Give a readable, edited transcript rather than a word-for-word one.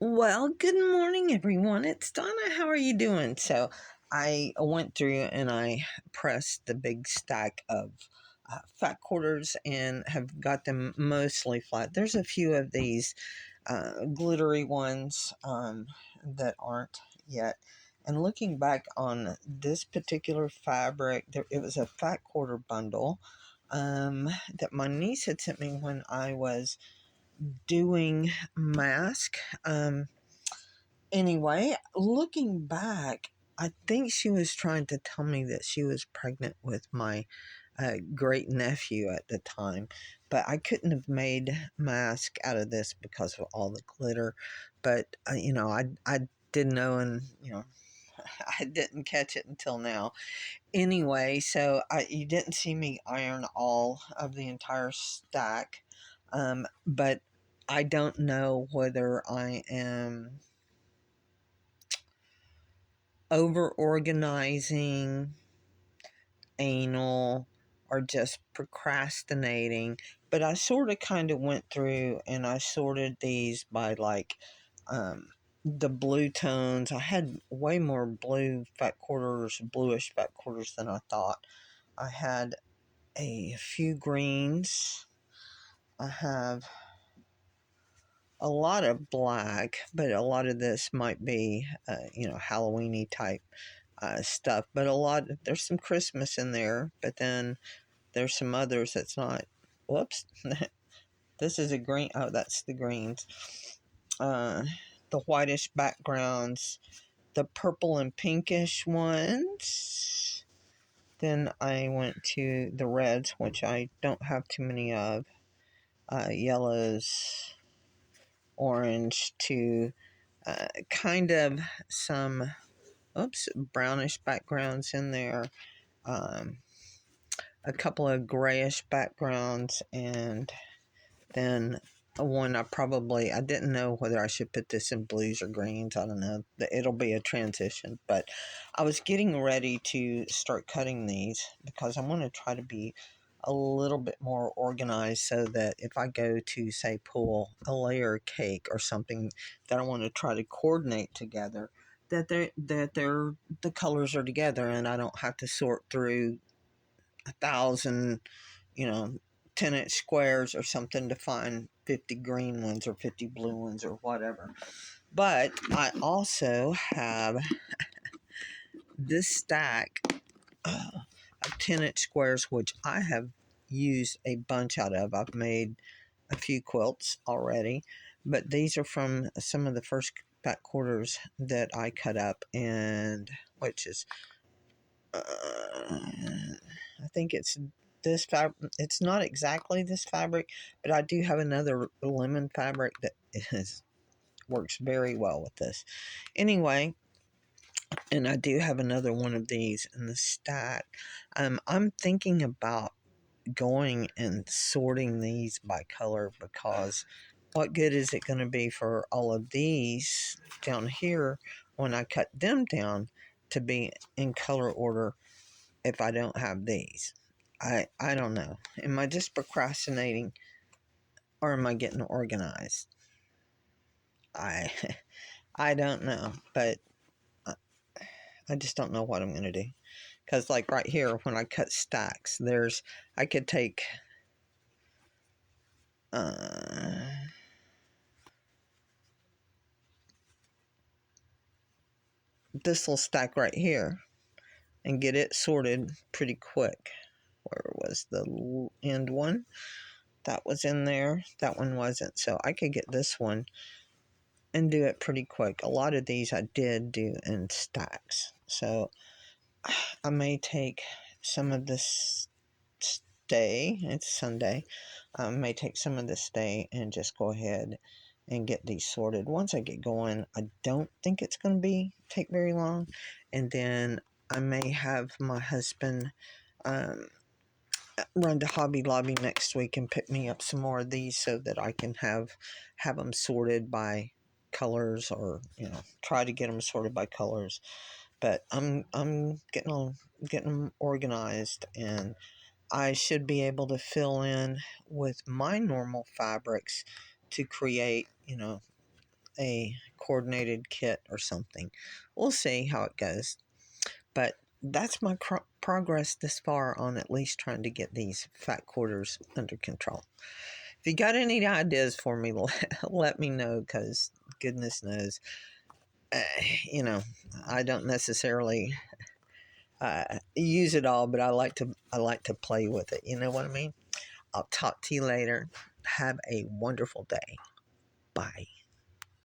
Well, good morning, everyone. It's Donna. How are you doing? So, I went through and I pressed the big stack of fat quarters and have got them mostly flat. There's a few of these glittery ones that aren't yet. And looking back on this particular fabric, it was a fat quarter bundle that my niece had sent me when I was doing mask. Anyway, looking back, I think she was trying to tell me that she was pregnant with my great nephew at the time, but I couldn't have made mask out of this because of all the glitter. But I didn't know, and I didn't catch it until now. Anyway, so you didn't see me iron all of the entire stack, but I don't know whether I am over organizing, anal, or just procrastinating. But I sort of kind of went through and I sorted these by the blue tones. I had way more blue fat quarters, bluish fat quarters than I thought. I had a few greens. I have a lot of black, but a lot of this might be, Halloweeny type stuff. But there's some Christmas in there, but then there's some others that's not. Whoops. This is a green. Oh, that's the greens. Uh, the whitish backgrounds, the purple and pinkish ones. Then I went to the reds, which I don't have too many of. Yellows, orange, to kind of some brownish backgrounds in there. Um, a couple of grayish backgrounds, and then one I didn't know whether I should put this in blues or greens. I don't know. It'll be a transition. But I was getting ready to start cutting these because I want to try to be a little bit more organized so that if I go to, say, pull a layer cake or something that I want to try to coordinate together, that the colors are together and I don't have to sort through 1,000, you know, 10-inch squares or something to find 50 green ones or 50 blue ones or whatever. But I also have this stack of 10-inch squares, which I have used a bunch out of. I've made a few quilts already, but these are from some of the first fat quarters that I cut up, and which is I think it's this fabric. It's not exactly this fabric, but I do have another lemon fabric that works very well with this. Anyway, and I do have another one of these in the stack. I'm thinking about going and sorting these by color, because what good is it going to be for all of these down here when I cut them down to be in color order if I don't have these? I don't know. Am I just procrastinating, or am I getting organized? I I don't know, but I just don't know what I'm going to do. Because like right here, when I cut stacks, I could take this little stack right here and get it sorted pretty quick. Where was the end one? That was in there. That one wasn't. So I could get this one and do it pretty quick. A lot of these I did do in stacks. So I may take some of this stay. It's Sunday. I may take some of this stay and just go ahead and get these sorted. Once I get going, I don't think it's going to take very long. And then I may have my husband run to Hobby Lobby next week and pick me up some more of these so that I can have them sorted by colors, or try to get them sorted by colors. But I'm getting them organized, and I should be able to fill in with my normal fabrics to create a coordinated kit or something. We'll see how it goes. But that's my progress this far on at least trying to get these fat quarters under control. If you got any ideas for me, let me know, because goodness knows, uh, you know, I don't necessarily use it all, but I like to play with it. You know what I mean? I'll talk to you later. Have a wonderful day. Bye.